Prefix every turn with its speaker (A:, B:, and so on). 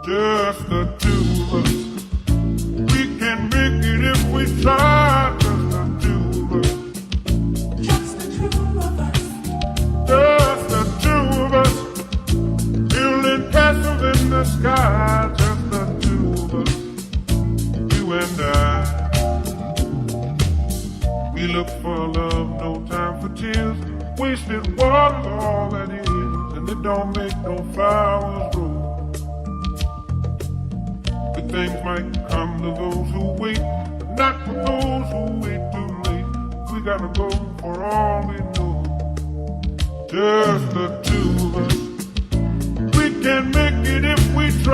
A: Just the two of us. We can make it if we try. Just the two of us.
B: Just the two of us.
A: Just the two of us. Building castles in the sky. Just the two of us. You and I. We look for love, no time for tears. Wasted water's all that is, and it don't make no flowers grow. Good things might come to those who wait, but not for those who wait too late. We gotta go for all we know. Just the two of us. We can make it if we try.